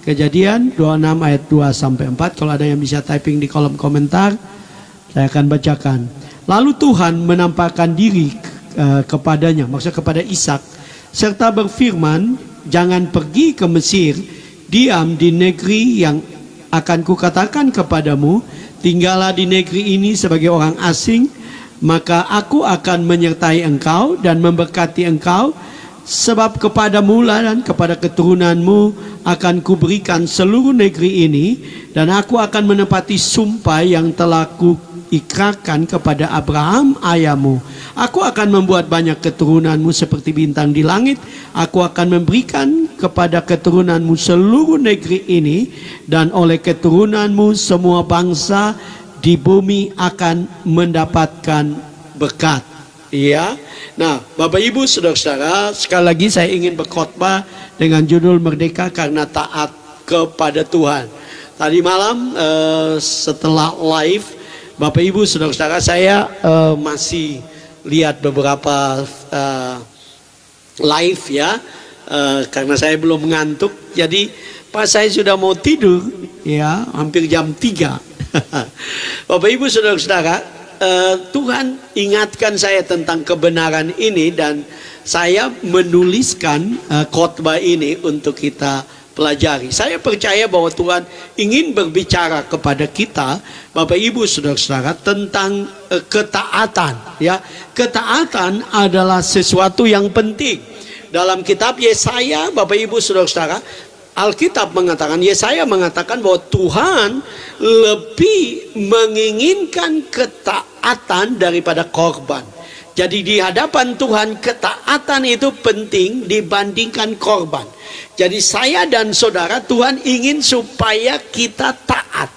Kejadian 26 ayat 2 sampai 4. Kalau ada yang bisa typing di kolom komentar, saya akan bacakan. Lalu Tuhan menampakkan diri kepadanya, maksudnya kepada Ishak, serta berfirman, jangan pergi ke Mesir, diam di negeri yang akan kukatakan kepadamu, tinggallah di negeri ini sebagai orang asing, maka aku akan menyertai engkau dan memberkati engkau, sebab kepadamu dan kepada keturunanmu akan kuberikan seluruh negeri ini, dan aku akan menepati sumpah yang telah kuikrarkan kepada Abraham ayahmu. Aku akan membuat banyak keturunanmu seperti bintang di langit. Aku akan memberikan kepada keturunanmu seluruh negeri ini, dan oleh keturunanmu semua bangsa di bumi akan mendapatkan berkat. Iya. Nah, Bapak Ibu Saudara-saudara, sekali lagi saya ingin berkhotbah dengan judul Merdeka karena Taat kepada Tuhan. Tadi malam setelah live, Bapak Ibu Saudara-saudara, saya masih lihat beberapa live ya, karena saya belum mengantuk. Jadi pas saya sudah mau tidur ya, hampir jam 3. Bapak Ibu Saudara-saudara, Tuhan ingatkan saya tentang kebenaran ini, dan saya menuliskan khotbah ini untuk kita pelajari. Saya percaya bahwa Tuhan ingin berbicara kepada kita, Bapak Ibu Saudara-saudara, tentang ketaatan ya. Ketaatan adalah sesuatu yang penting. Dalam kitab Yesaya, Bapak Ibu Saudara-saudara, Alkitab mengatakan, Yesaya mengatakan bahwa Tuhan lebih menginginkan ketaatan daripada korban. Jadi di hadapan Tuhan, ketaatan itu penting dibandingkan korban. Jadi saya dan saudara, Tuhan ingin supaya kita taat.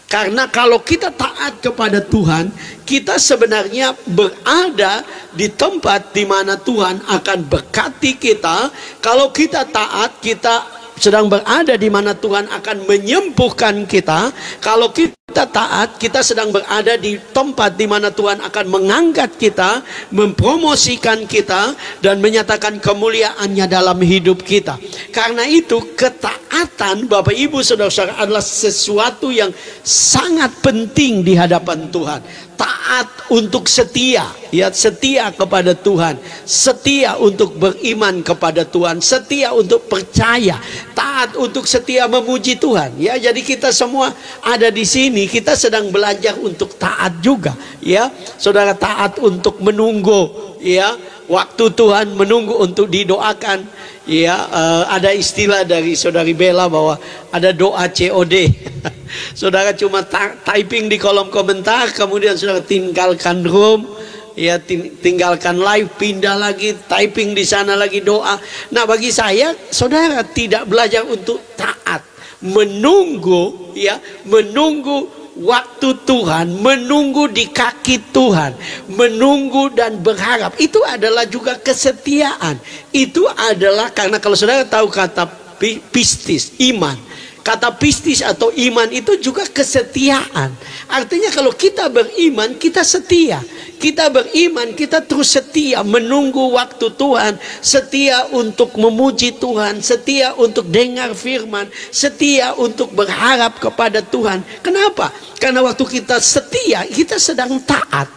Karena kalau kita taat kepada Tuhan, kita sebenarnya berada di tempat di mana Tuhan akan berkati kita. Kalau kita taat, kita sedang berada di mana Tuhan akan menyembuhkan kita. Kalau kita taat, kita sedang berada di tempat di mana Tuhan akan mengangkat kita, mempromosikan kita, dan menyatakan kemuliaannya dalam hidup kita. Karena itu ketaatan, Bapak Ibu Saudara-saudara, adalah sesuatu yang sangat penting di hadapan Tuhan. Taat untuk setia, ya, setia kepada Tuhan, setia untuk beriman kepada Tuhan, setia untuk percaya, taat untuk setia memuji Tuhan. Ya, jadi kita semua ada di sini, kita sedang belajar untuk taat juga, ya. Saudara, taat untuk menunggu, ya, waktu Tuhan, menunggu untuk didoakan. Ya, ada istilah dari Saudari Bella bahwa ada doa COD. Saudara cuma typing di kolom komentar, kemudian saudara tinggalkan room, ya, tinggalkan live, pindah lagi, typing di sana lagi doa. Nah, bagi saya, saudara tidak belajar untuk taat, menunggu, ya, menunggu waktu Tuhan, menunggu di kaki Tuhan, menunggu dan berharap. Itu adalah juga kesetiaan. Itu adalah, karena kalau saudara tahu kata pistis, iman, kata pistis atau iman itu juga kesetiaan. Artinya kalau kita beriman, kita setia. Kita beriman, kita terus setia menunggu waktu Tuhan, setia untuk memuji Tuhan, setia untuk dengar firman, setia untuk berharap kepada Tuhan. Kenapa? Karena waktu kita setia, kita sedang taat.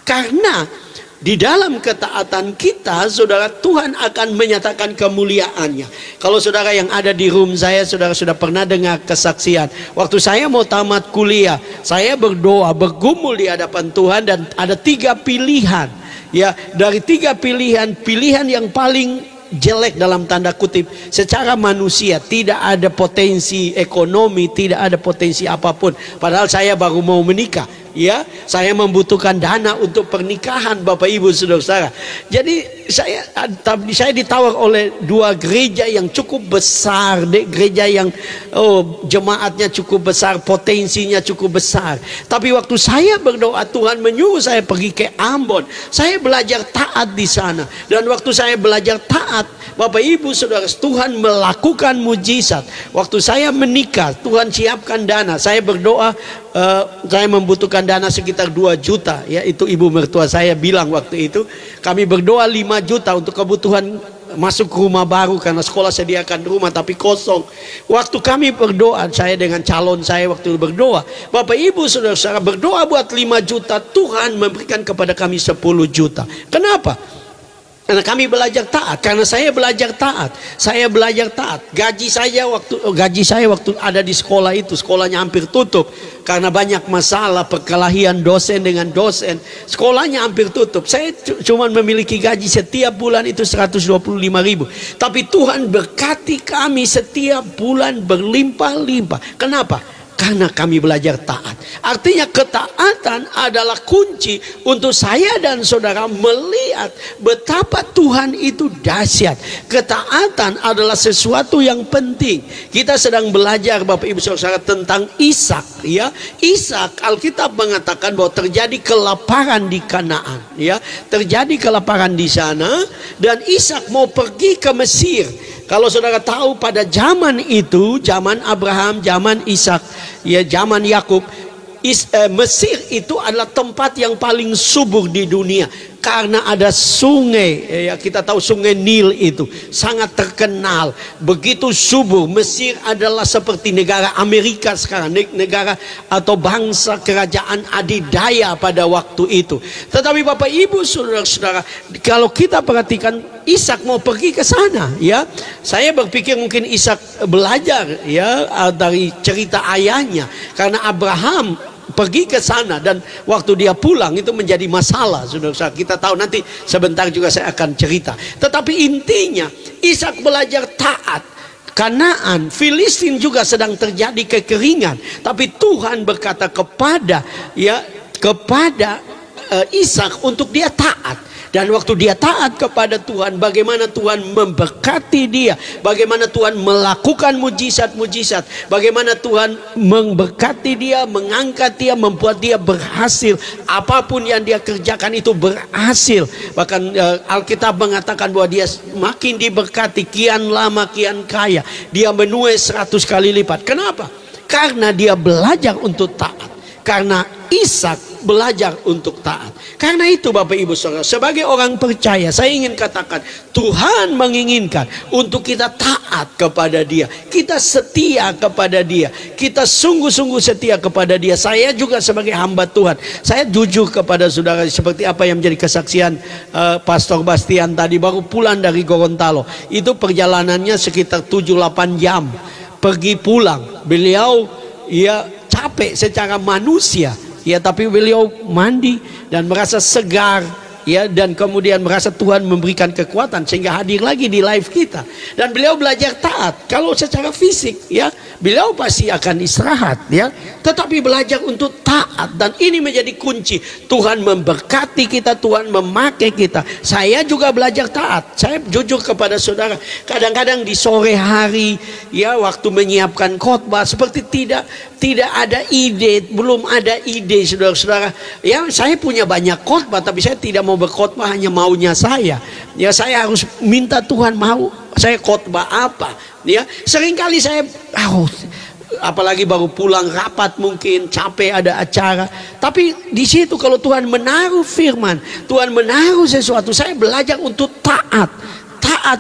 Karena di dalam ketaatan kita, saudara, Tuhan akan menyatakan kemuliaannya. Kalau saudara yang ada di room saya, saudara sudah pernah dengar kesaksian. Waktu saya mau tamat kuliah, saya berdoa, bergumul di hadapan Tuhan, dan ada 3 pilihan. Ya, dari 3 pilihan, pilihan yang paling jelek dalam tanda kutip secara manusia, tidak ada potensi ekonomi, tidak ada potensi apapun. Padahal saya baru mau menikah, ya, saya membutuhkan dana untuk pernikahan, Bapak Ibu Saudara-saudara. Jadi saya ditawar oleh 2 gereja yang cukup besar, gereja yang jemaatnya cukup besar, potensinya cukup besar. Tapi waktu saya berdoa, Tuhan menyuruh saya pergi ke Ambon. Saya belajar taat di sana, dan waktu saya belajar taat, Bapak Ibu Saudara, Tuhan melakukan mujizat. Waktu saya menikah, Tuhan siapkan dana. Saya berdoa, saya membutuhkan dana sekitar 2 juta, ya, itu ibu mertua saya bilang waktu itu. Kami berdoa 5 juta untuk kebutuhan masuk ke rumah baru karena sekolah sediakan rumah tapi kosong. Waktu kami berdoa, saya dengan calon saya waktu berdoa, Bapak Ibu saudara-saudara berdoa buat 5 juta, Tuhan memberikan kepada kami 10 juta. Kenapa? Karena kami belajar taat. Karena saya belajar taat. Saya belajar taat. Gaji saya waktu ada di sekolah itu, sekolahnya hampir tutup karena banyak masalah perkelahian dosen dengan dosen. Sekolahnya hampir tutup. Saya cuma memiliki gaji setiap bulan itu 125.000. Tapi Tuhan berkati kami setiap bulan berlimpah-limpah. Kenapa? Karena kami belajar taat. Artinya ketaatan adalah kunci untuk saya dan saudara melihat betapa Tuhan itu dahsyat. Ketaatan adalah sesuatu yang penting. Kita sedang belajar Bapak Ibu Saudara tentang Ishak, ya. Ishak, Alkitab mengatakan bahwa terjadi kelaparan di Kanaan, ya. Terjadi kelaparan di sana dan Ishak mau pergi ke Mesir. Kalau saudara tahu pada zaman itu, zaman Abraham, zaman Ishak, ya zaman Yakub, Mesir itu adalah tempat yang paling subur di dunia karena ada sungai, ya kita tahu sungai Nil itu sangat terkenal, begitu subur. Mesir adalah seperti negara Amerika sekarang, negara atau bangsa kerajaan adidaya pada waktu itu. Tetapi Bapak Ibu saudara-saudara, kalau kita perhatikan Ishak mau pergi ke sana, ya. Saya berpikir mungkin Ishak belajar, ya, dari cerita ayahnya karena Abraham pergi ke sana dan waktu dia pulang itu menjadi masalah. Saudara, kita tahu nanti sebentar juga saya akan cerita. Tetapi intinya Ishak belajar taat. Kanaan, Filistin juga sedang terjadi kekeringan, tapi Tuhan berkata kepada Ishak untuk dia taat. Dan waktu dia taat kepada Tuhan, bagaimana Tuhan memberkati dia, bagaimana Tuhan melakukan mujizat-mujizat, bagaimana Tuhan memberkati dia, mengangkat dia, membuat dia berhasil. Apapun yang dia kerjakan itu berhasil. Bahkan Alkitab mengatakan bahwa dia makin diberkati, kian lama kian kaya. Dia menuai 100 kali lipat. Kenapa? Karena dia belajar untuk taat. Karena Ishak belajar untuk taat. Karena itu Bapak Ibu Saudara, sebagai orang percaya saya ingin katakan, Tuhan menginginkan untuk kita taat kepada Dia, kita setia kepada Dia, kita sungguh-sungguh setia kepada Dia. Saya juga sebagai hamba Tuhan, saya jujur kepada saudara seperti apa yang menjadi kesaksian Pastor Bastian tadi, baru pulang dari Gorontalo. Itu perjalanannya sekitar 7-8 jam pergi pulang. Beliau capek secara manusia, ya, tapi beliau mandi dan merasa segar, ya, dan kemudian merasa Tuhan memberikan kekuatan sehingga hadir lagi di live kita. Dan beliau belajar taat. Kalau secara fisik, ya, beliau pasti akan istirahat, ya, tetapi belajar untuk taat. Dan ini menjadi kunci. Tuhan memberkati kita, Tuhan memakai kita. Saya juga belajar taat. Saya jujur kepada saudara, kadang-kadang di sore hari, ya, waktu menyiapkan khotbah seperti tidak ada ide, belum ada ide, saudara-saudara. Ya, saya punya banyak khotbah, tapi saya tidak mau berkhotbah hanya maunya saya. Ya, saya harus minta Tuhan mau saya khotbah apa. Ya, seringkali saya apalagi baru pulang rapat mungkin capek ada acara. Tapi di situ kalau Tuhan menaruh firman, Tuhan menaruh sesuatu, saya belajar untuk taat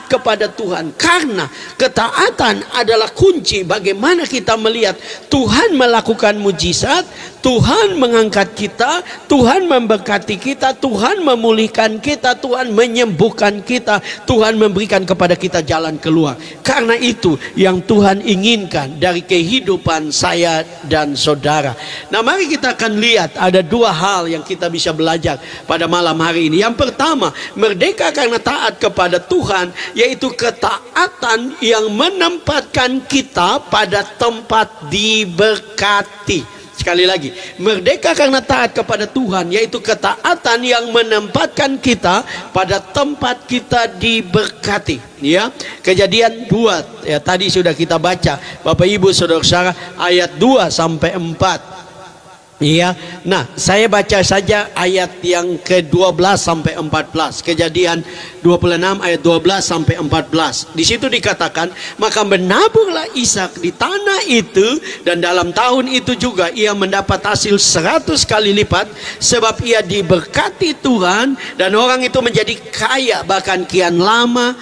kepada Tuhan. Karena ketaatan adalah kunci bagaimana kita melihat Tuhan melakukan mujizat, Tuhan mengangkat kita, Tuhan memberkati kita, Tuhan memulihkan kita, Tuhan menyembuhkan kita, Tuhan memberikan kepada kita jalan keluar. Karena itu yang Tuhan inginkan dari kehidupan saya dan saudara. Nah, mari kita akan lihat ada 2 hal yang kita bisa belajar pada malam hari ini. Yang pertama, merdeka karena taat kepada Tuhan, yaitu ketaatan yang menempatkan kita pada tempat diberkati. Sekali lagi, merdeka karena taat kepada Tuhan, yaitu ketaatan yang menempatkan kita pada tempat kita diberkati. Ya, Kejadian 2, ya, tadi sudah kita baca Bapak Ibu Saudara, ayat 2 sampai 4. Iya, nah saya baca saja ayat yang ke-12 sampai 14. Kejadian 26 ayat 12 sampai 14. Di situ dikatakan, maka menaburlah Ishak di tanah itu, dan dalam tahun itu juga ia mendapat hasil 100 kali lipat, sebab ia diberkati Tuhan, dan orang itu menjadi kaya bahkan kian lama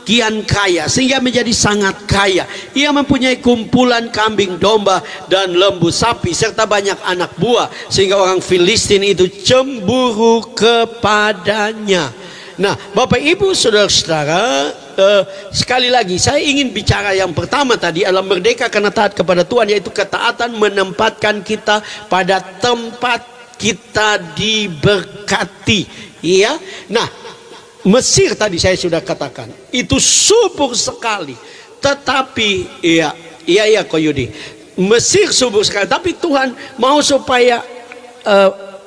kian kaya sehingga menjadi sangat kaya. Ia mempunyai kumpulan kambing domba dan lembu sapi serta banyak anak buah sehingga orang Filistin itu cemburu kepadanya. Nah, Bapak Ibu saudara-saudara, sekali lagi saya ingin bicara yang pertama tadi adalah merdeka karena taat kepada Tuhan, yaitu ketaatan menempatkan kita pada tempat kita diberkati, ya. Nah, Mesir tadi saya sudah katakan itu subur sekali, tetapi iya Koyudi, Mesir subur sekali, tapi Tuhan mau supaya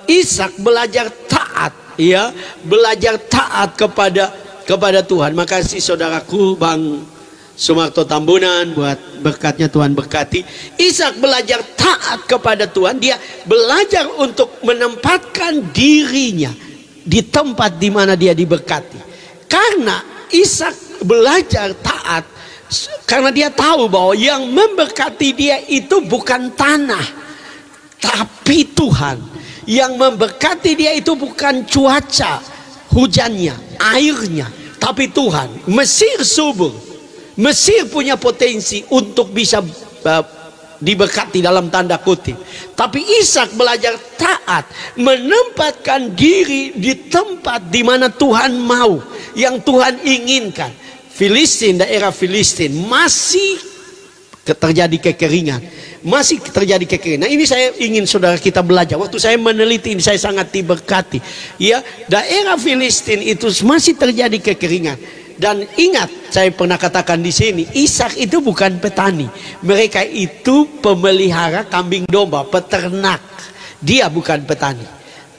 Ishak belajar taat, ya, belajar taat kepada Tuhan. Makasih saudaraku Bang Sumarto Tambunan buat berkatnya, Tuhan berkati. Ishak belajar taat kepada Tuhan, dia belajar untuk menempatkan dirinya di tempat di mana dia diberkati. Karena Ishak belajar taat karena dia tahu bahwa yang memberkati dia itu bukan tanah, tapi Tuhan. Yang memberkati dia itu bukan cuaca, hujannya, airnya, tapi Tuhan. Mesir subur, Mesir punya potensi untuk bisa diberkati dalam tanda kutip, tapi Ishak belajar taat, menempatkan diri di tempat di mana Tuhan mau, yang Tuhan inginkan. Filistin, daerah Filistin masih terjadi kekeringan, masih terjadi kekeringan. Nah, ini saya ingin saudara kita belajar. Waktu saya meneliti ini saya sangat diberkati. Ya, daerah Filistin itu masih terjadi kekeringan. Dan ingat, saya pernah katakan di sini, Ishak itu bukan petani. Mereka itu pemelihara kambing domba, peternak. Dia bukan petani.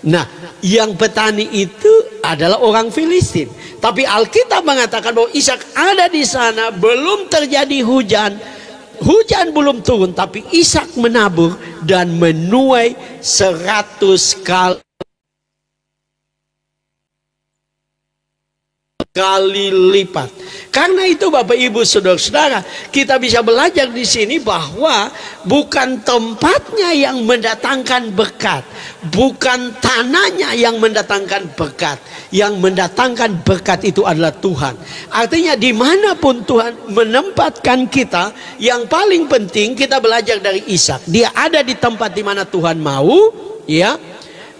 Nah, yang petani itu adalah orang Filistin. Tapi Alkitab mengatakan bahwa Ishak ada di sana, belum terjadi hujan. Hujan belum turun, tapi Ishak menabur dan menuai 100 kali lipat. Karena itu Bapak Ibu saudara-saudara, kita bisa belajar di sini bahwa bukan tempatnya yang mendatangkan berkat, bukan tanahnya yang mendatangkan berkat. Yang mendatangkan berkat itu adalah Tuhan. Artinya dimanapun Tuhan menempatkan kita, yang paling penting kita belajar dari Ishak. Dia ada di tempat di mana Tuhan mau, ya.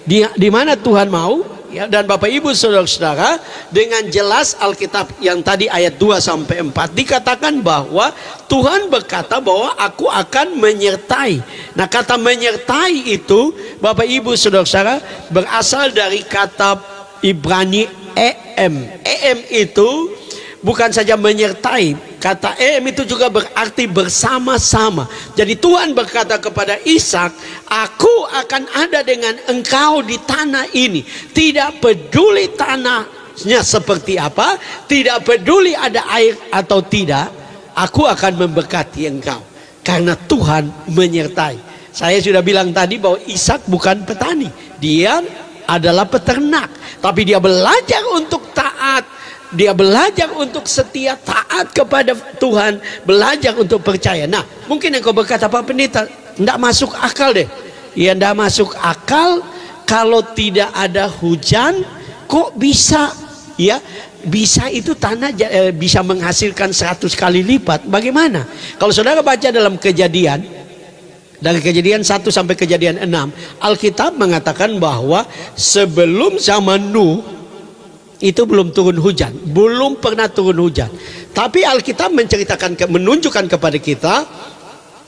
Di mana Tuhan mau, ya. Dan Bapak Ibu saudara-saudara, dengan jelas Alkitab yang tadi ayat 2 sampai 4 dikatakan bahwa Tuhan berkata bahwa aku akan menyertai. Nah, kata menyertai itu Bapak Ibu saudara-saudara berasal dari kata Ibrani em. Em itu bukan saja menyertai, kata em itu juga berarti bersama-sama. Jadi Tuhan berkata kepada Ishak, aku akan ada dengan engkau di tanah ini. Tidak peduli tanahnya seperti apa, tidak peduli ada air atau tidak, aku akan memberkati engkau. Karena Tuhan menyertai. Saya sudah bilang tadi bahwa Ishak bukan petani, dia adalah peternak, tapi dia belajar untuk taat, dia belajar untuk setia, taat kepada Tuhan, belajar untuk percaya. Nah, mungkin engkau berkata, Pak Pendeta, tidak masuk akal deh. Ya, tidak masuk akal. Kalau tidak ada hujan, kok bisa, ya, bisa itu tanah bisa menghasilkan 100 kali lipat. Bagaimana? Kalau saudara baca dalam Kejadian, dari Kejadian 1 sampai Kejadian 6, Alkitab mengatakan bahwa sebelum zaman Nuh itu belum turun hujan, belum pernah turun hujan. Tapi Alkitab menunjukkan kepada kita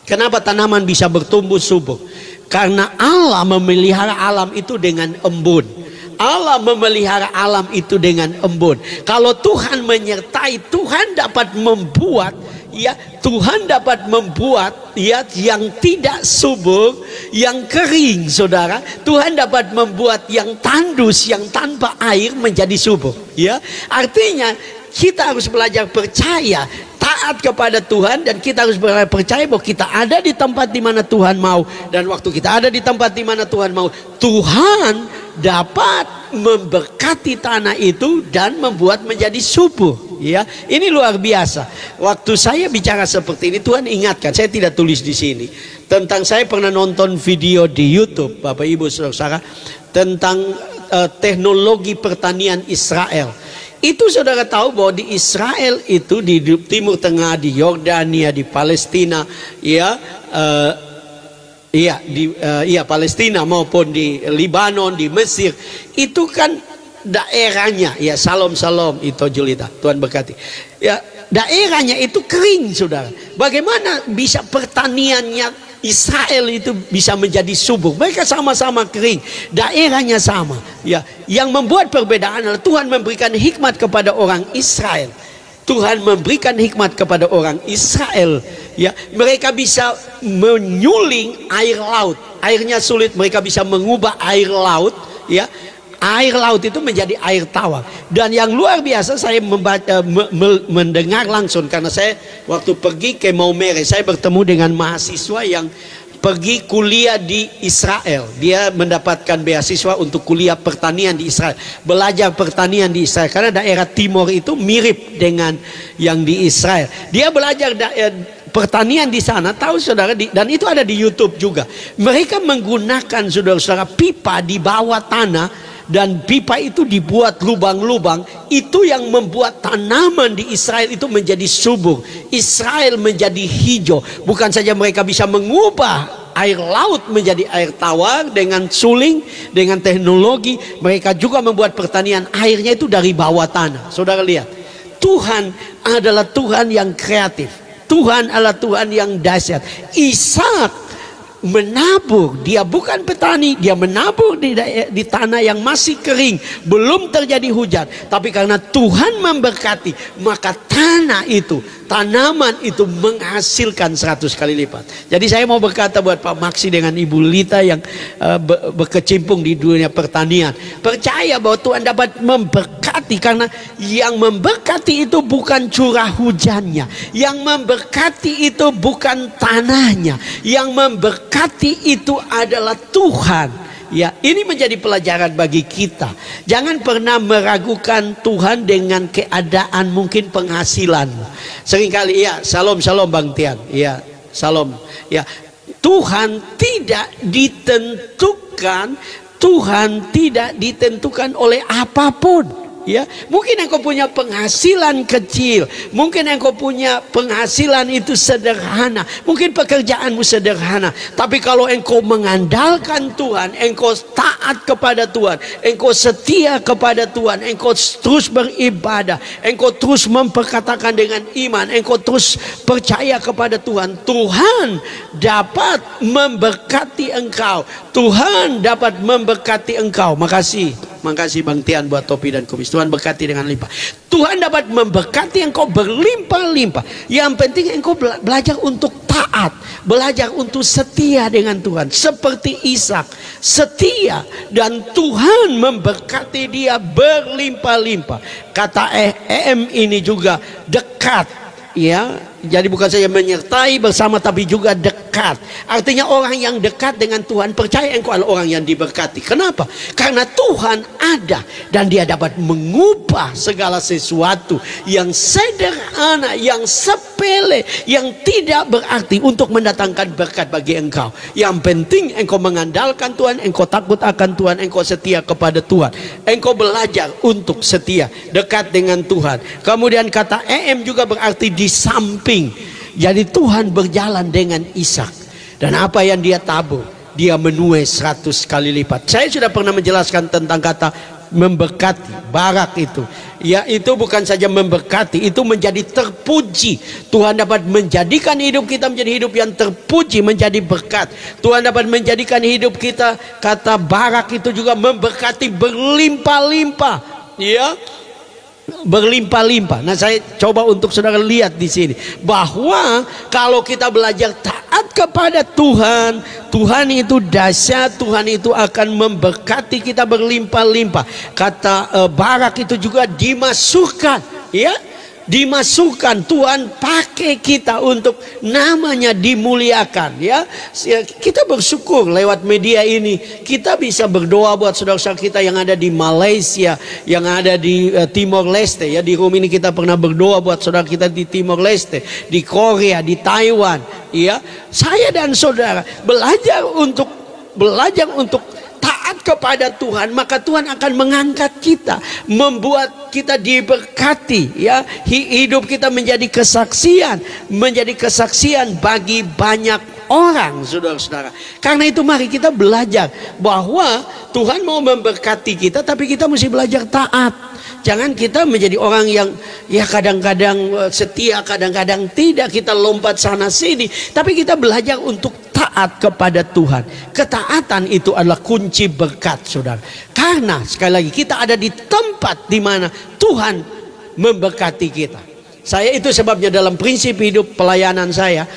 kenapa tanaman bisa bertumbuh subur. Karena Allah memelihara alam itu dengan embun. Allah memelihara alam itu dengan embun. Kalau Tuhan menyertai, Tuhan dapat membuat, ya, Tuhan dapat membuat, ya, yang tidak subur, yang kering, saudara. Tuhan dapat membuat yang tandus, yang tanpa air menjadi subur, ya. Artinya kita harus belajar percaya, taat kepada Tuhan, dan kita harus percaya bahwa kita ada di tempat di mana Tuhan mau. Dan waktu kita ada di tempat di mana Tuhan mau, Tuhan dapat memberkati tanah itu dan membuat menjadi subur, ya. Ini luar biasa. Waktu saya bicara seperti ini, Tuhan ingatkan, saya tidak tulis di sini, tentang saya pernah nonton video di YouTube, Bapak Ibu saudara, tentang teknologi pertanian Israel. Itu saudara tahu bahwa di Israel itu, di Timur Tengah, di Yordania, di Palestina, ya, Palestina maupun di Libanon, di Mesir, itu kan daerahnya, ya, salam itu Julita, Tuhan berkati. Ya, daerahnya itu kering, saudara. Bagaimana bisa pertaniannya Israel itu bisa menjadi subur? Mereka sama-sama kering, daerahnya sama. Ya, yang membuat perbedaan adalah Tuhan memberikan hikmat kepada orang Israel. Tuhan memberikan hikmat kepada orang Israel. Ya, mereka bisa menyuling air laut. Airnya sulit, mereka bisa mengubah air laut. Ya, air laut itu menjadi air tawar. Dan yang luar biasa, saya mendengar langsung, karena saya waktu pergi ke Maumere, saya bertemu dengan mahasiswa yang pergi kuliah di Israel. Dia mendapatkan beasiswa untuk kuliah pertanian di Israel, belajar pertanian di Israel, karena daerah timur itu mirip dengan yang di Israel. Dia belajar pertanian di sana, tahu saudara, dan itu ada di YouTube juga. Mereka menggunakan, saudara-saudara, pipa di bawah tanah, dan pipa itu dibuat lubang-lubang. Itu yang membuat tanaman di Israel itu menjadi subur. Israel menjadi hijau. Bukan saja mereka bisa mengubah air laut menjadi air tawar dengan suling, dengan teknologi, mereka juga membuat pertanian airnya itu dari bawah tanah. Saudara lihat, Tuhan adalah Tuhan yang kreatif. Tuhan adalah Tuhan yang dahsyat. Ishak menabur, dia bukan petani, dia menabur di tanah yang masih kering, belum terjadi hujan, tapi karena Tuhan memberkati, maka tanah itu, tanaman itu menghasilkan 100 kali lipat. Jadi saya mau berkata buat Pak Maksi dengan Ibu Lita yang berkecimpung di dunia pertanian, percaya bahwa Tuhan dapat memberkati, karena yang memberkati itu bukan curah hujannya, yang memberkati itu bukan tanahnya, yang memberkati itu adalah Tuhan. Ya, ini menjadi pelajaran bagi kita. Jangan pernah meragukan Tuhan dengan keadaan mungkin penghasilan. Seringkali, ya, salam Bang Tian. Ya, salam. Ya, Tuhan tidak ditentukan, Tuhan tidak ditentukan oleh apapun. Ya, mungkin engkau punya penghasilan kecil, mungkin engkau punya penghasilan itu sederhana, mungkin pekerjaanmu sederhana, tapi kalau engkau mengandalkan Tuhan, engkau taat kepada Tuhan, engkau setia kepada Tuhan, engkau terus beribadah, engkau terus memperkatakan dengan iman, engkau terus percaya kepada Tuhan, Tuhan dapat memberkati engkau, Tuhan dapat memberkati engkau. Makasih Bang Tian buat topi dan kumis. Tuhan berkati dengan limpah. Tuhan dapat memberkati engkau berlimpah-limpah. Yang penting engkau belajar untuk taat, belajar untuk setia dengan Tuhan. Seperti Ishak, setia, dan Tuhan memberkati dia berlimpah-limpah. Kata ini juga dekat. Ya, jadi bukan saja menyertai bersama, tapi juga dekat. Artinya orang yang dekat dengan Tuhan, percaya engkau adalah orang yang diberkati. Kenapa? Karena Tuhan ada dan dia dapat mengubah segala sesuatu yang sederhana, yang sepele, yang tidak berarti untuk mendatangkan berkat bagi engkau. Yang penting engkau mengandalkan Tuhan, engkau takut akan Tuhan, engkau setia kepada Tuhan, engkau belajar untuk setia, dekat dengan Tuhan. Kemudian kata juga berarti di samping. Jadi Tuhan berjalan dengan Ishak, dan apa yang dia tabur, dia menuai 100 kali lipat. Saya sudah pernah menjelaskan tentang kata memberkati, barak itu. Ya, itu bukan saja memberkati, itu menjadi terpuji. Tuhan dapat menjadikan hidup kita menjadi hidup yang terpuji, menjadi berkat. Tuhan dapat menjadikan hidup kita, kata barak itu juga memberkati berlimpah-limpah. Ya, berlimpah-limpah. Nah, saya coba untuk saudara lihat di sini bahwa kalau kita belajar taat kepada Tuhan, Tuhan itu dahsyat, Tuhan itu akan memberkati kita berlimpah-limpah. Kata barak itu juga dimasukkan, ya, dimasukkan. Tuhan pakai kita untuk namanya dimuliakan, ya. Kita bersyukur lewat media ini kita bisa berdoa buat saudara-saudara kita yang ada di Malaysia, yang ada di Timor Leste, ya. Di room ini kita pernah berdoa buat saudara kita di Timor Leste, di Korea, di Taiwan, ya. Saya dan saudara belajar untuk taat taat kepada Tuhan, maka Tuhan akan mengangkat kita, membuat kita diberkati, ya. Hidup kita menjadi kesaksian bagi banyak orang, saudara-saudara. Karena itu mari kita belajar bahwa Tuhan mau memberkati kita, tapi kita mesti belajar taat. Jangan kita menjadi orang yang ya kadang-kadang setia, kadang-kadang tidak, kita lompat sana sini. Tapi kita belajar untuk taat kepada Tuhan. Ketaatan itu adalah kunci berkat, saudara. Karena sekali lagi kita ada di tempat di mana Tuhan memberkati kita. Saya itu sebabnya dalam prinsip hidup pelayanan saya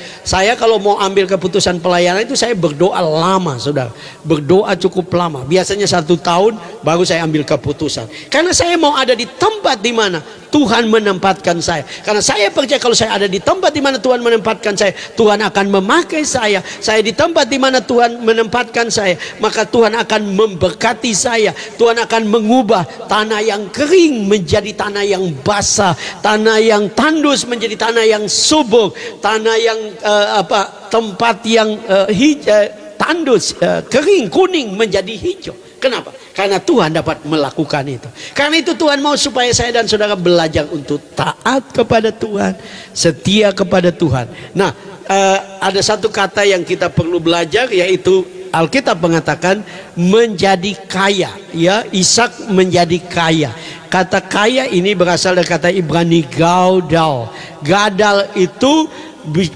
kalau mau ambil keputusan pelayanan itu saya berdoa lama, saudara. Berdoa cukup lama. Biasanya 1 tahun baru saya ambil keputusan. Karena saya mau ada di tempat di mana Tuhan menempatkan saya. Karena saya percaya kalau saya ada di tempat di mana Tuhan menempatkan saya, Tuhan akan memakai saya. Saya di tempat di mana Tuhan menempatkan saya, maka Tuhan akan memberkati saya. Tuhan akan mengubah tanah yang kering menjadi tanah yang basah, tanah yang tandus menjadi tanah yang subur, tanah yang tempat yang tandus, kering, kuning menjadi hijau. Kenapa? Karena Tuhan dapat melakukan itu. Karena itu Tuhan mau supaya saya dan saudara belajar untuk taat kepada Tuhan, setia kepada Tuhan. Nah, ada satu kata yang kita perlu belajar, yaitu Alkitab mengatakan menjadi kaya, ya. Ishak menjadi kaya. Kata kaya ini berasal dari kata Ibrani gaudal. Gadal itu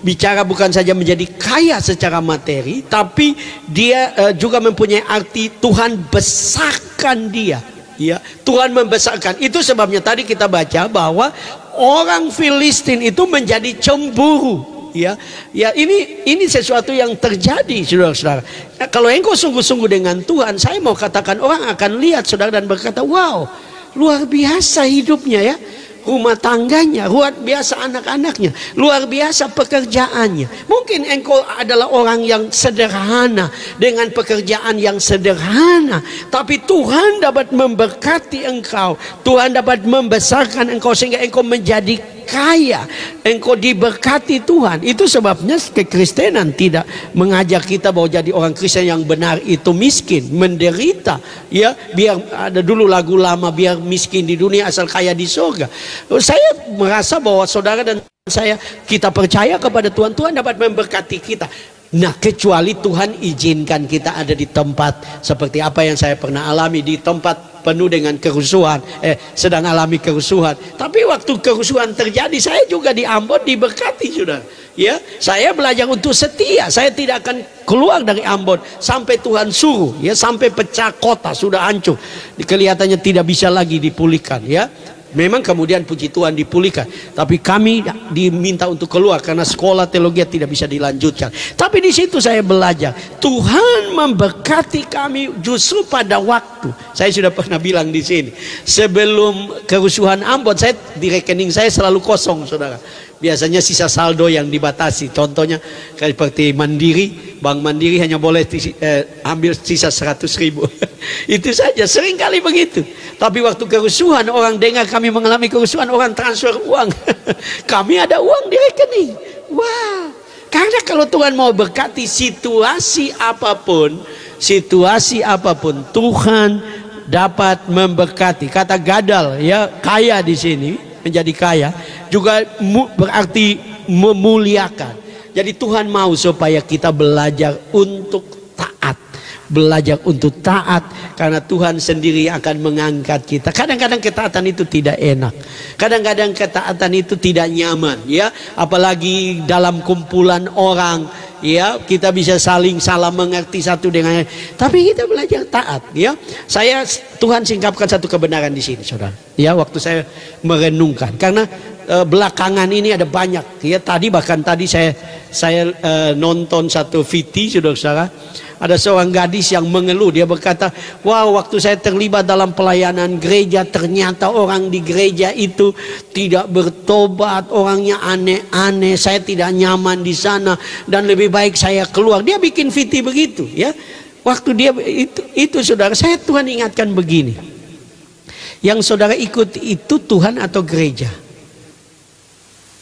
bicara bukan saja menjadi kaya secara materi, tapi dia juga mempunyai arti Tuhan besarkan dia, ya. Tuhan membesarkan. Itu sebabnya tadi kita baca bahwa orang Filistin itu menjadi cemburu, ya. Ya, ini sesuatu yang terjadi, saudara-saudara. Kalau engkau sungguh-sungguh dengan Tuhan, saya mau katakan orang akan lihat saudara dan berkata, wow, luar biasa hidupnya, ya. Rumah tangganya, luar biasa anak-anaknya, luar biasa pekerjaannya. Mungkin engkau adalah orang yang sederhana dengan pekerjaan yang sederhana, tapi Tuhan dapat memberkati engkau. Tuhan dapat membesarkan engkau sehingga engkau menjadi kaya, engkau diberkati Tuhan. Itu sebabnya kekristenan tidak mengajak kita bahwa jadi orang Kristen yang benar itu miskin, menderita, ya. Biar ada dulu lagu lama, biar miskin di dunia asal kaya di surga. Saya merasa bahwa saudara dan saya, kita percaya kepada Tuhan, Tuhan dapat memberkati kita. Nah, kecuali Tuhan izinkan kita ada di tempat seperti apa yang saya pernah alami, di tempat penuh dengan kerusuhan, sedang alami kerusuhan. Tapi waktu kerusuhan terjadi, saya juga di Ambon diberkati, saudara. Ya, saya belajar untuk setia. Saya tidak akan keluar dari Ambon sampai Tuhan suruh, ya, sampai pecah kota, sudah hancur. Kelihatannya tidak bisa lagi dipulihkan, ya. Memang kemudian puji Tuhan dipulihkan, tapi kami diminta untuk keluar karena sekolah teologi tidak bisa dilanjutkan. Tapi di situ saya belajar Tuhan memberkati kami justru pada waktu. Saya sudah pernah bilang di sini, sebelum kerusuhan Ambon, saya di rekening saya selalu kosong, saudara. Biasanya sisa saldo yang dibatasi. Contohnya seperti Mandiri, Bank Mandiri hanya boleh ambil sisa 100.000. Itu saja, sering kali begitu. Tapi waktu kerusuhan, orang dengar kami mengalami kerusuhan, orang transfer uang. Kami ada uang di rekening. Wah, karena kalau Tuhan mau berkati situasi apapun, Tuhan dapat memberkati. Kata gadal, ya, kaya di sini, menjadi kaya juga berarti memuliakan. Jadi Tuhan mau supaya kita belajar untuk taat, karena Tuhan sendiri akan mengangkat kita. Kadang-kadang ketaatan itu tidak enak, kadang-kadang ketaatan itu tidak nyaman, ya, apalagi dalam kumpulan orang, ya, kita bisa saling salah mengerti satu dengan lain. Tapi kita belajar taat, ya. Tuhan singkapkan satu kebenaran di sini, saudara. Ya, waktu saya merenungkan, karena belakangan ini ada banyak, ya. Tadi saya nonton satu VT, saudara. Ada seorang gadis yang mengeluh, dia berkata, wow, waktu saya terlibat dalam pelayanan gereja, ternyata orang di gereja itu tidak bertobat, orangnya aneh-aneh, saya tidak nyaman di sana dan lebih baik saya keluar. Dia bikin VT begitu, ya. Waktu dia itu saudara, Tuhan ingatkan begini, yang saudara ikut itu Tuhan atau gereja?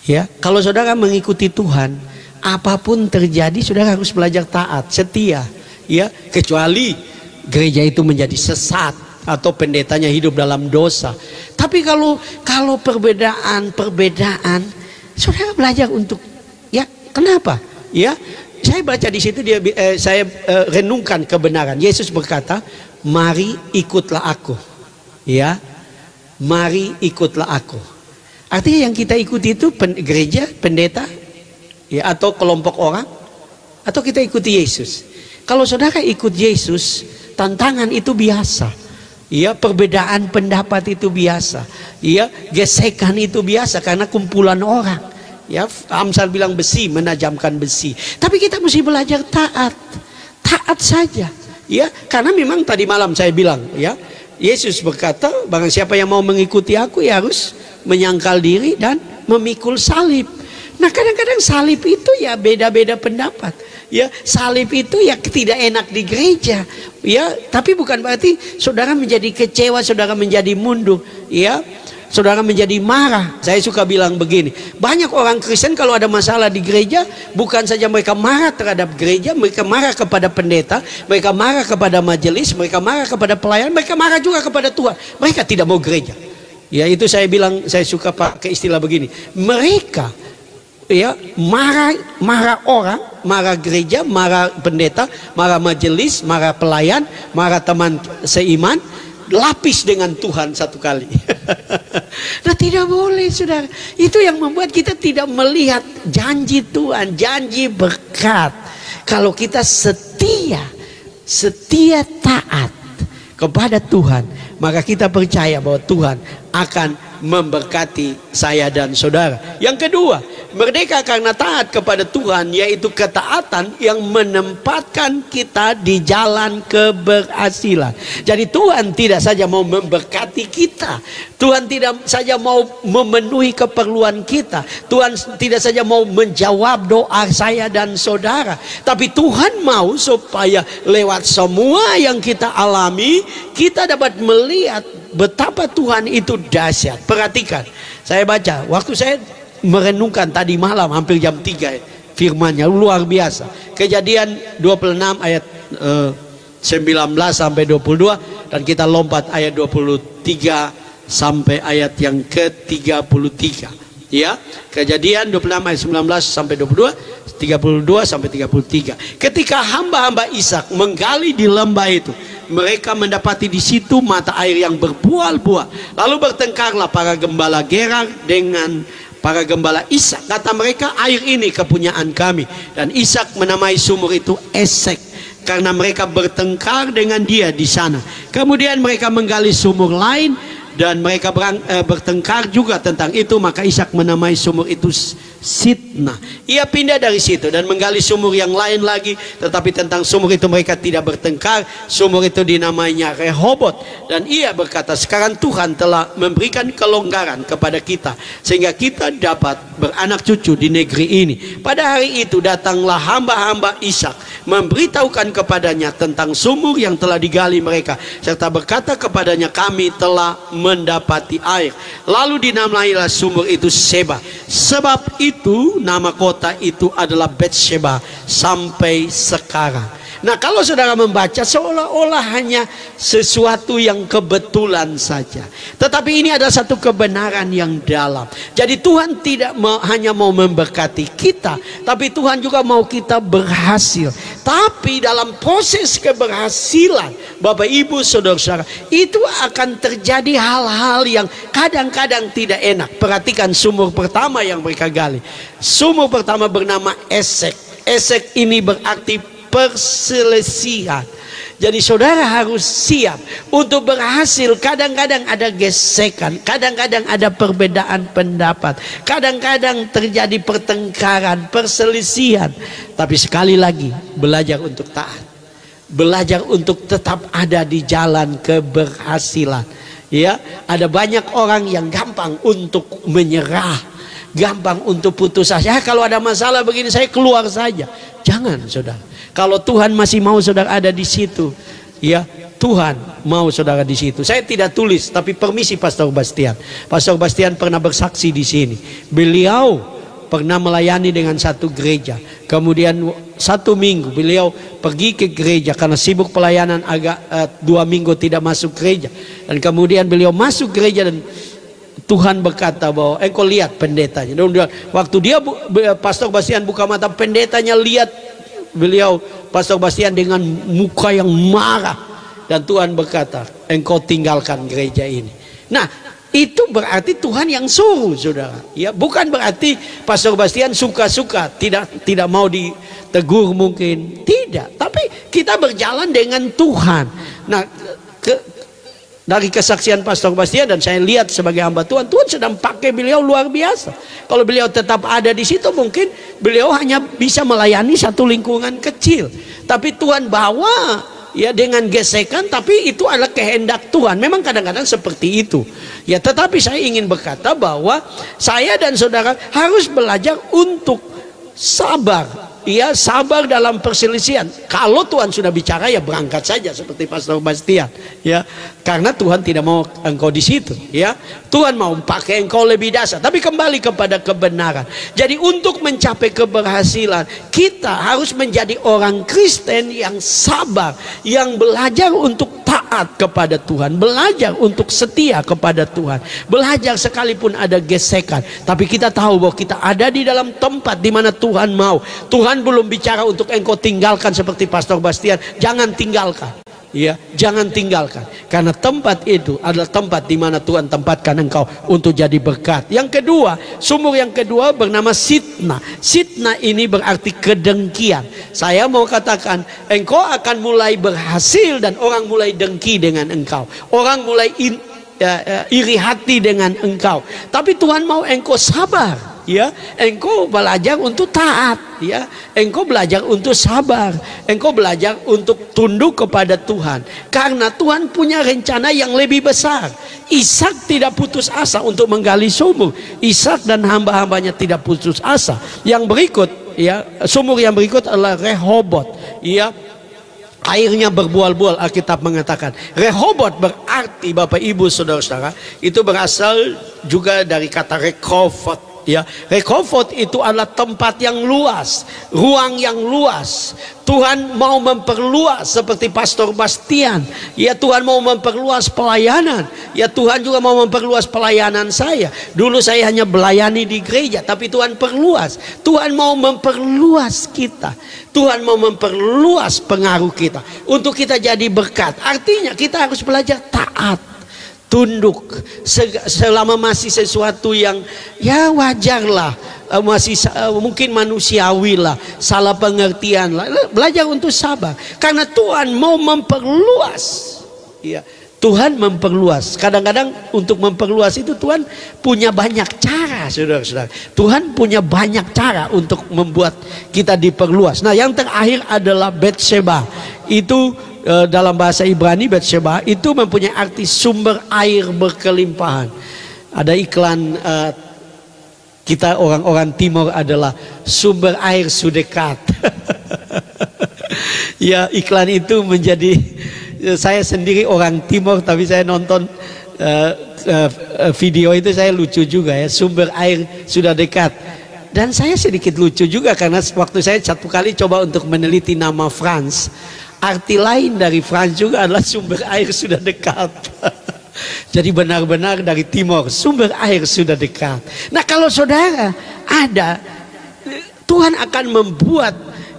Ya, kalau saudara mengikuti Tuhan, apapun terjadi saudara harus belajar taat, setia. Ya, kecuali gereja itu menjadi sesat atau pendetanya hidup dalam dosa. Tapi kalau perbedaan, saudara belajar untuk, ya kenapa? Ya, saya baca di situ saya renungkan kebenaran. Yesus berkata, mari ikutlah aku. Ya, mari ikutlah aku. Artinya yang kita ikuti itu gereja, pendeta, ya, atau kelompok orang, atau kita ikuti Yesus. Kalau saudara ikut Yesus, tantangan itu biasa. Ya, perbedaan pendapat itu biasa. Ya, gesekan itu biasa karena kumpulan orang. Ya, Amsal bilang besi menajamkan besi. Tapi kita mesti belajar taat. Taat saja. Ya, karena memang tadi malam saya bilang, ya, Yesus berkata, barang siapa yang mau mengikuti aku ya harus menyangkal diri dan memikul salib. Nah, kadang-kadang salib itu ya beda-beda pendapat. Ya, salib itu ya tidak enak di gereja. Ya, tapi bukan berarti saudara menjadi kecewa, saudara menjadi mundur. Ya, saudara menjadi marah. Saya suka bilang begini, banyak orang Kristen kalau ada masalah di gereja, bukan saja mereka marah terhadap gereja, mereka marah kepada pendeta, mereka marah kepada majelis, mereka marah kepada pelayan, mereka marah juga kepada Tuhan. Mereka tidak mau gereja. Ya, itu saya bilang, saya suka pakai istilah begini, mereka ya marah orang, marah gereja, marah pendeta, marah majelis, marah pelayan, marah teman seiman, lapis dengan Tuhan satu kali. Nah, tidak boleh, saudara. Itu yang membuat kita tidak melihat janji Tuhan, janji berkat. Kalau kita setia taat kepada Tuhan, maka kita percaya bahwa Tuhan akan memberkati saya dan saudara. Yang kedua, merdeka karena taat kepada Tuhan, yaitu ketaatan yang menempatkan kita di jalan keberhasilan. Jadi Tuhan tidak saja mau memberkati kita, Tuhan tidak saja mau memenuhi keperluan kita, Tuhan tidak saja mau menjawab doa saya dan saudara, tapi Tuhan mau supaya lewat semua yang kita alami, kita dapat melihat betapa Tuhan itu dahsyat. Perhatikan, saya baca, waktu saya merenungkan tadi malam hampir jam 3, firman-Nya luar biasa. Kejadian 26 ayat 19 sampai 22, dan kita lompat ayat 23 sampai ayat yang ke-33. Ya, Kejadian 26 ayat 19 sampai 22, 32 sampai 33. Ketika hamba-hamba Ishak menggali di lembah itu, mereka mendapati di situ mata air yang berbuah-buah. Lalu bertengkarlah para gembala Gerar dengan para gembala Ishak. Kata mereka, air ini kepunyaan kami. Dan Ishak menamai sumur itu Esek, karena mereka bertengkar dengan dia di sana. Kemudian mereka menggali sumur lain, dan mereka bertengkar juga tentang itu, maka Ishak menamai sumur itu Sitna. Ia pindah dari situ dan menggali sumur yang lain lagi, tetapi tentang sumur itu mereka tidak bertengkar. Sumur itu dinamainya Rehobot. Dan ia berkata, sekarang Tuhan telah memberikan kelonggaran kepada kita sehingga kita dapat beranak cucu di negeri ini. Pada hari itu datanglah hamba-hamba Ishak memberitahukan kepadanya tentang sumur yang telah digali mereka, serta berkata kepadanya, kami telah mendapati air. Lalu dinamailah sumur itu Seba. Sebab itu nama kota itu adalah Betsheba sampai sekarang. Nah, kalau saudara membaca seolah-olah hanya sesuatu yang kebetulan saja, tetapi ini ada satu kebenaran yang dalam. Jadi Tuhan tidak hanya mau memberkati kita, tapi Tuhan juga mau kita berhasil. Tapi dalam proses keberhasilan, Bapak Ibu Saudara-saudara, itu akan terjadi hal-hal yang kadang-kadang tidak enak. Perhatikan sumur pertama yang mereka gali. Sumur pertama bernama Esek. Esek ini berarti perselisihan. Jadi saudara harus siap untuk berhasil. Kadang-kadang ada gesekan, kadang-kadang ada perbedaan pendapat, kadang-kadang terjadi pertengkaran, perselisihan. Tapi sekali lagi, belajar untuk taat, belajar untuk tetap ada di jalan keberhasilan. Ya, ada banyak orang yang gampang untuk menyerah, gampang untuk putus asa. Kalau ada masalah begini saya keluar saja. Jangan, saudara. Kalau Tuhan masih mau saudara ada di situ, ya Tuhan mau saudara di situ. Saya tidak tulis, tapi permisi Pastor Bastian. Pastor Bastian pernah bersaksi di sini. Beliau pernah melayani dengan satu gereja. Kemudian 1 minggu beliau pergi ke gereja karena sibuk pelayanan, agak 2 minggu tidak masuk gereja. Dan kemudian beliau masuk gereja dan Tuhan berkata bahwa engkau lihat pendetanya. Dan waktu dia Pastor Bastian buka mata, pendetanya lihat beliau Pastor Bastian dengan muka yang marah. Dan Tuhan berkata, engkau tinggalkan gereja ini. Nah, itu berarti Tuhan yang suruh, saudara. Ya, bukan berarti Pastor Bastian suka-suka, tidak mau ditegur mungkin, tidak. Tapi kita berjalan dengan Tuhan. Nah, dari kesaksian Pastor Bastian dan saya lihat sebagai hamba Tuhan, Tuhan sedang pakai beliau luar biasa. Kalau beliau tetap ada di situ, mungkin beliau hanya bisa melayani satu lingkungan kecil. Tapi Tuhan bawa ya dengan gesekan, tapi itu adalah kehendak Tuhan. Memang kadang-kadang seperti itu. Ya, tetapi saya ingin berkata bahwa saya dan saudara harus belajar untuk sabar. Ya, sabar dalam perselisihan. Kalau Tuhan sudah bicara, ya berangkat saja seperti Pastor Bastian. Ya, karena Tuhan tidak mau engkau di situ. Ya, Tuhan mau pakai engkau lebih dasar. Tapi kembali kepada kebenaran. Jadi untuk mencapai keberhasilan, kita harus menjadi orang Kristen yang sabar, yang belajar untuk taat kepada Tuhan, belajar untuk setia kepada Tuhan, belajar sekalipun ada gesekan. Tapi kita tahu bahwa kita ada di dalam tempat di mana Tuhan mau. Tuhan belum bicara untuk engkau tinggalkan seperti Pastor Bastian. Jangan tinggalkan, ya, jangan tinggalkan, karena tempat itu adalah tempat di mana Tuhan tempatkan engkau untuk jadi berkat. Yang kedua, sumur yang kedua bernama Sitna. Sitna ini berarti kedengkian. Saya mau katakan, engkau akan mulai berhasil dan orang mulai dengki dengan engkau. Orang mulai iri hati dengan engkau. Tapi Tuhan mau engkau sabar. Ya, engkau belajar untuk taat, ya, engkau belajar untuk sabar, engkau belajar untuk tunduk kepada Tuhan, karena Tuhan punya rencana yang lebih besar. Ishak tidak putus asa untuk menggali sumur. Ishak dan hamba-hambanya tidak putus asa. Yang berikut, ya, sumur yang berikut adalah Rehobot, ya. Airnya berbual-bual, Alkitab mengatakan. Rehobot berarti, Bapak Ibu Saudara-saudara, itu berasal juga dari kata Rehovot. Ya, Rehovot itu adalah tempat yang luas, ruang yang luas. Tuhan mau memperluas seperti Pastor Bastian. Ya, Tuhan mau memperluas pelayanan. Ya, Tuhan juga mau memperluas pelayanan saya. Dulu saya hanya melayani di gereja, tapi Tuhan perluas. Tuhan mau memperluas kita. Tuhan mau memperluas pengaruh kita untuk kita jadi berkat. Artinya kita harus belajar taat, tunduk selama masih sesuatu yang ya wajarlah, masih mungkin manusiawi lah, salah pengertian lah, belajar untuk sabar karena Tuhan mau memperluas. Ya, Tuhan memperluas. Kadang-kadang untuk memperluas itu Tuhan punya banyak cara, saudara-saudara. Tuhan punya banyak cara untuk membuat kita diperluas. Nah, yang terakhir adalah Betsheba. Itu dalam bahasa Ibrani, Betsheba itu mempunyai arti sumber air berkelimpahan. Ada iklan kita orang-orang timur adalah sumber air sudekat. Ya, iklan itu menjadi, saya sendiri orang timur tapi saya nonton video itu, saya lucu juga ya, sumber air sudah dekat. Dan saya sedikit lucu juga karena waktu saya satu kali coba untuk meneliti nama Frans, arti lain dari Frans juga adalah sumber air sudah dekat. Jadi benar-benar dari timur, sumber air sudah dekat. Nah, kalau saudara ada, Tuhan akan membuat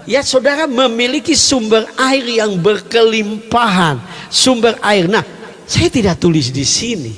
ya saudara memiliki sumber air yang berkelimpahan, sumber air. Nah, saya tidak tulis di sini,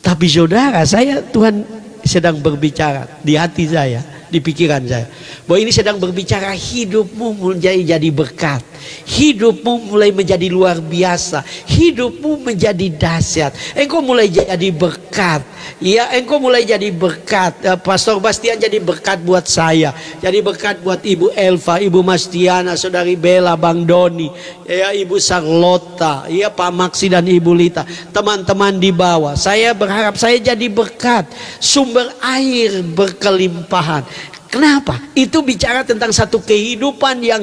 tapi saudara, Tuhan sedang berbicara di hati saya, di pikiran saya, bahwa ini sedang berbicara hidupmu jadi berkat, hidupmu mulai menjadi luar biasa, hidupmu menjadi dahsyat, engkau mulai jadi berkat. Ya, engkau mulai jadi berkat. Pastor Bastian jadi berkat buat saya, jadi berkat buat Ibu Elva, Ibu Mastiana, Saudari Bella, Bang Doni, ya, Ibu Sarlota, ya, Pak Maksi dan Ibu Lita, teman-teman di bawah. Saya berharap saya jadi berkat, sumber air berkelimpahan. Kenapa? Itu bicara tentang satu kehidupan yang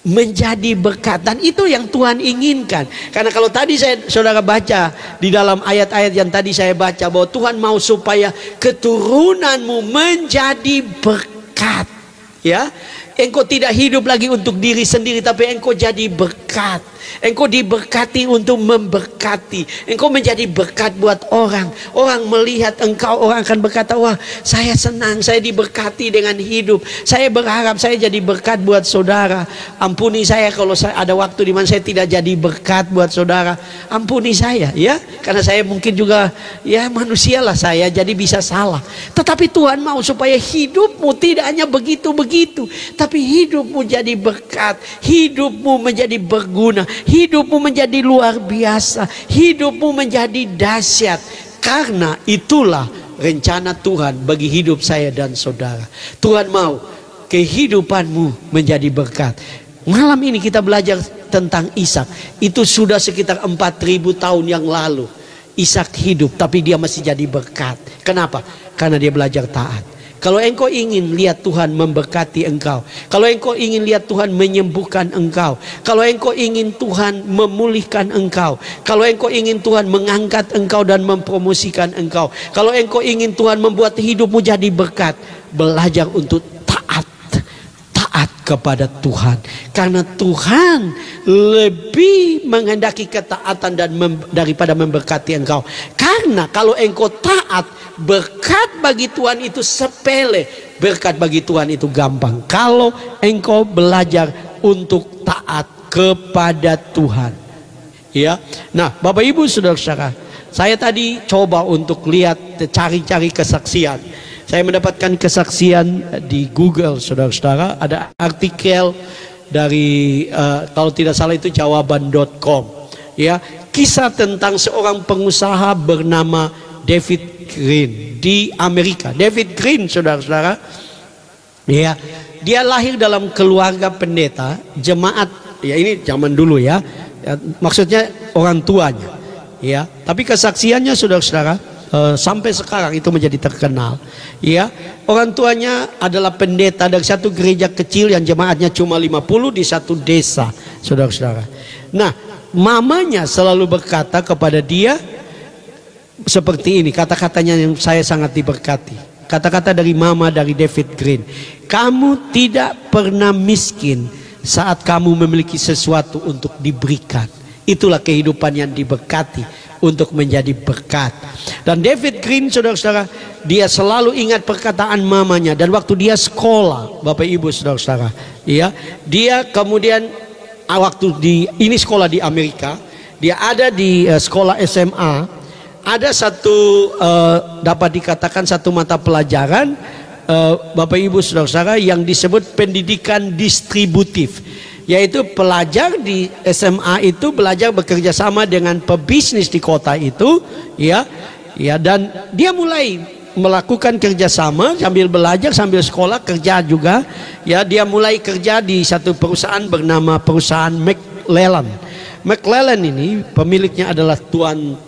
menjadi berkat, dan itu yang Tuhan inginkan. Karena kalau tadi saudara baca di dalam ayat-ayat yang tadi saya baca bahwa Tuhan mau supaya keturunanmu menjadi berkat, ya. Engkau tidak hidup lagi untuk diri sendiri, tapi engkau jadi berkat. Engkau diberkati untuk memberkati. Engkau menjadi berkat buat orang. Orang melihat engkau, orang akan berkata, wah, saya senang, saya diberkati dengan hidup. Saya berharap saya jadi berkat buat saudara. Ampuni saya kalau saya ada waktu di mana saya tidak jadi berkat buat saudara. Ampuni saya, ya. Karena saya mungkin juga, ya, manusialah saya, jadi bisa salah. Tetapi Tuhan mau supaya hidupmu tidak hanya begitu-begitu, tapi hidupmu jadi berkat, hidupmu menjadi berguna, hidupmu menjadi luar biasa, hidupmu menjadi dahsyat. Karena itulah rencana Tuhan bagi hidup saya dan saudara. Tuhan mau kehidupanmu menjadi berkat. Malam ini kita belajar tentang Ishak. Itu sudah sekitar 4.000 tahun yang lalu Ishak hidup, tapi dia masih jadi berkat. Kenapa? Karena dia belajar taat. Kalau engkau ingin lihat Tuhan memberkati engkau, kalau engkau ingin lihat Tuhan menyembuhkan engkau, kalau engkau ingin Tuhan memulihkan engkau, kalau engkau ingin Tuhan mengangkat engkau dan mempromosikan engkau, kalau engkau ingin Tuhan membuat hidupmu jadi berkat, belajar untuk taat kepada Tuhan. Karena Tuhan lebih menghendaki ketaatan daripada memberkati engkau. Karena kalau engkau taat, berkat bagi Tuhan itu sepele, berkat bagi Tuhan itu gampang. Kalau engkau belajar untuk taat kepada Tuhan, ya. Nah, Bapak Ibu saudara-saudara, saya tadi coba untuk lihat, cari-cari kesaksian. Saya mendapatkan kesaksian di Google, saudara-saudara. Ada artikel dari kalau tidak salah itu jawaban.com, ya, kisah tentang seorang pengusaha bernama David Green di Amerika. David Green, saudara-saudara, ya, dia lahir dalam keluarga pendeta jemaat, ya, ini zaman dulu, ya, maksudnya orang tuanya, ya. Tapi kesaksiannya, saudara-saudara, sampai sekarang itu menjadi terkenal, ya. Orang tuanya adalah pendeta dari satu gereja kecil yang jemaatnya cuma 50 di satu desa, saudara-saudara. Nah, mamanya selalu berkata kepada dia seperti ini, kata-katanya yang saya sangat diberkati. Kata-kata dari mama, dari David Green, kamu tidak pernah miskin saat kamu memiliki sesuatu untuk diberikan. Itulah kehidupan yang diberkati untuk menjadi berkat. Dan David Green, saudara-saudara, dia selalu ingat perkataan mamanya. Dan waktu dia sekolah, Bapak Ibu saudara-saudara, ya, dia kemudian waktu ini sekolah di Amerika, dia ada di sekolah SMA. Ada satu dapat dikatakan satu mata pelajaran, Bapak Ibu saudara-saudara, yang disebut pendidikan distributif, yaitu pelajar di SMA itu belajar bekerja sama dengan pebisnis di kota itu, ya, dan dia mulai melakukan kerjasama sambil belajar sambil sekolah, kerja juga, ya. Dia mulai kerja di satu perusahaan bernama perusahaan McLellan. McLellan ini pemiliknya adalah Tuan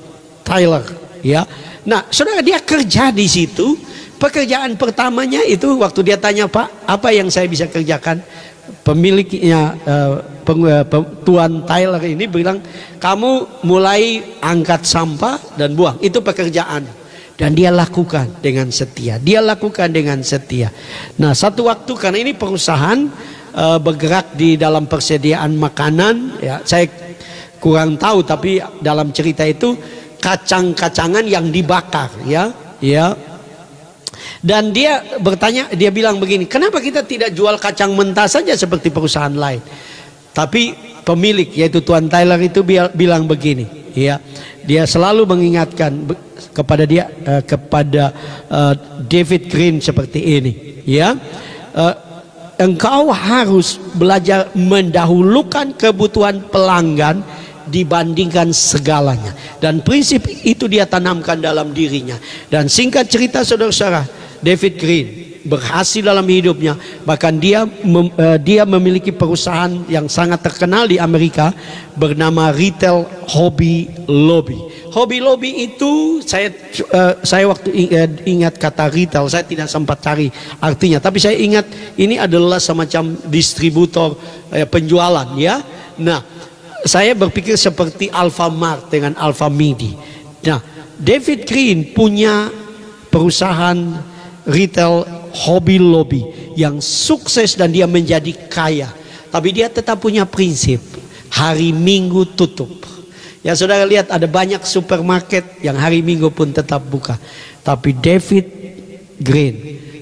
Tyler, ya. Nah, saudara, dia kerja di situ. Pekerjaan pertamanya itu waktu dia tanya, Pak, apa yang saya bisa kerjakan? Pemiliknya Tuan Tyler ini bilang, kamu mulai angkat sampah dan buang, itu pekerjaan. Dan dia lakukan dengan setia. Dia lakukan dengan setia. Nah, satu waktu, karena ini perusahaan bergerak di dalam persediaan makanan, ya, saya kurang tahu, tapi dalam cerita itu kacang-kacangan yang dibakar, ya. Dan dia bertanya, dia bilang begini, kenapa kita tidak jual kacang mentah saja seperti perusahaan lain? Tapi pemilik, yaitu Tuan Tyler itu bilang begini, ya. Dia selalu mengingatkan kepada David Green seperti ini, ya. Engkau harus belajar mendahulukan kebutuhan pelanggan dibandingkan segalanya. Dan prinsip itu dia tanamkan dalam dirinya. Dan singkat cerita, saudara-saudara, David Green berhasil dalam hidupnya. Bahkan dia memiliki perusahaan yang sangat terkenal di Amerika bernama Retail Hobby Lobby. Hobby Lobby itu saya waktu ingat kata retail, saya tidak sempat cari artinya, tapi saya ingat ini adalah semacam distributor penjualan, ya. Nah, saya berpikir seperti Alfamart dengan Alfamidi. Nah, David Green punya perusahaan retail Hobby Lobby yang sukses dan dia menjadi kaya. Tapi dia tetap punya prinsip, hari Minggu tutup. Ya, saudara lihat ada banyak supermarket yang hari Minggu pun tetap buka. Tapi David Green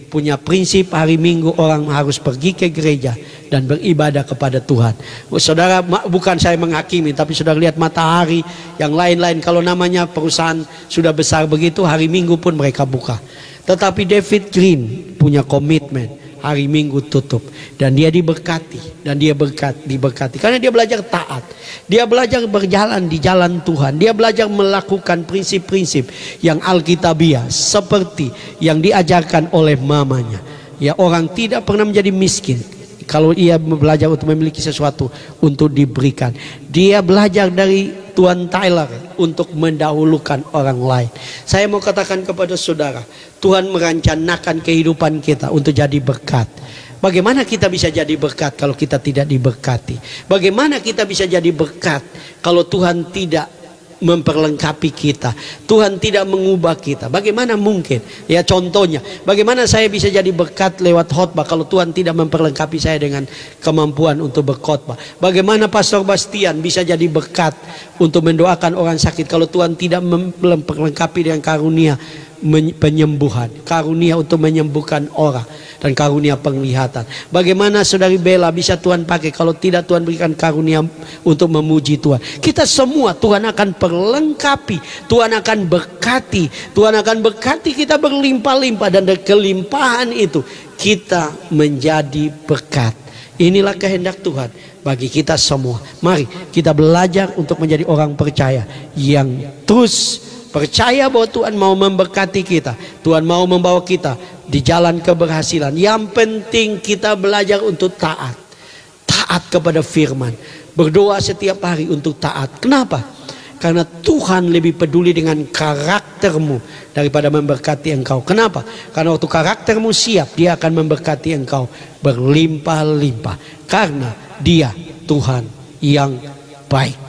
punya prinsip hari Minggu orang harus pergi ke gereja dan beribadah kepada Tuhan. Saudara, bukan saya menghakimi, tapi saudara lihat Matahari yang lain-lain, kalau namanya perusahaan sudah besar begitu, hari Minggu pun mereka buka. Tetapi David Green punya komitmen, hari Minggu tutup, dan dia diberkati, dan dia diberkati karena dia belajar taat, dia belajar berjalan di jalan Tuhan, dia belajar melakukan prinsip-prinsip yang alkitabiah seperti yang diajarkan oleh mamanya. Ya, orang tidak pernah menjadi miskin kalau ia belajar untuk memiliki sesuatu untuk diberikan. Dia belajar dari Tuan Tyler untuk mendahulukan orang lain. Saya mau katakan kepada saudara, Tuhan merencanakan kehidupan kita untuk jadi berkat. Bagaimana kita bisa jadi berkat kalau kita tidak diberkati? Bagaimana kita bisa jadi berkat kalau Tuhan tidak memperlengkapi kita, Tuhan tidak mengubah kita? Bagaimana mungkin? Ya, contohnya, bagaimana saya bisa jadi berkat lewat khotbah kalau Tuhan tidak memperlengkapi saya dengan kemampuan untuk berkhotbah? Bagaimana Pastor Bastian bisa jadi berkat untuk mendoakan orang sakit kalau Tuhan tidak memperlengkapi dengan karunia penyembuhan, karunia untuk menyembuhkan orang, dan karunia penglihatan? Bagaimana saudari Bella bisa Tuhan pakai kalau tidak Tuhan berikan karunia untuk memuji Tuhan? Kita semua Tuhan akan perlengkapi, Tuhan akan berkati, Tuhan akan berkati kita berlimpah-limpah, dan dari kelimpahan itu kita menjadi berkat. Inilah kehendak Tuhan bagi kita semua. Mari kita belajar untuk menjadi orang percaya yang terus percaya bahwa Tuhan mau memberkati kita, Tuhan mau membawa kita di jalan keberhasilan. Yang penting kita belajar untuk taat, taat kepada firman, berdoa setiap hari untuk taat. Kenapa? Karena Tuhan lebih peduli dengan karaktermu daripada memberkati engkau. Kenapa? Karena waktu karaktermu siap, Dia akan memberkati engkau berlimpah-limpah, karena Dia Tuhan yang baik.